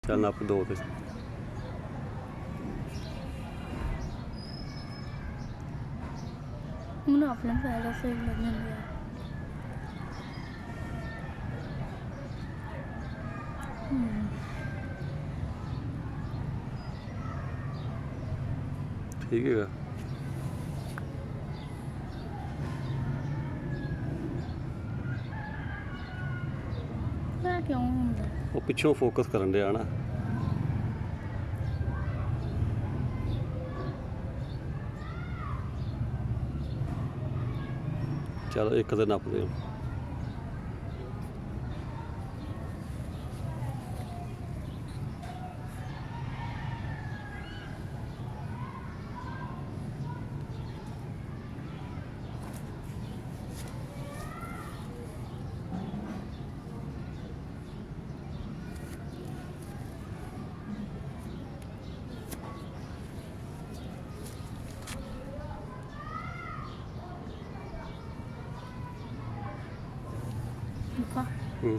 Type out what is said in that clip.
ਚੱਲ ਨੱਪ 2 ਤੇ ਮੈਨੂੰ ਆਪਣਾ ਪਹਿਲਾ ਸਹੀ ਲੱਗਦਾ। ਠੀਕ ਹੈਗਾ। ਇਹ ਕਿਉਂ ਹੁੰਦਾ? ਉਹ ਪਿੱਛੋਂ ਫੋਕਸ ਕਰਨ ਡਿਆ ਨਾ। ਚਲ ਇੱਕ ਤੇ ਨੱਪ ਦੇ। ਦੇਖਾ ਹੂੰ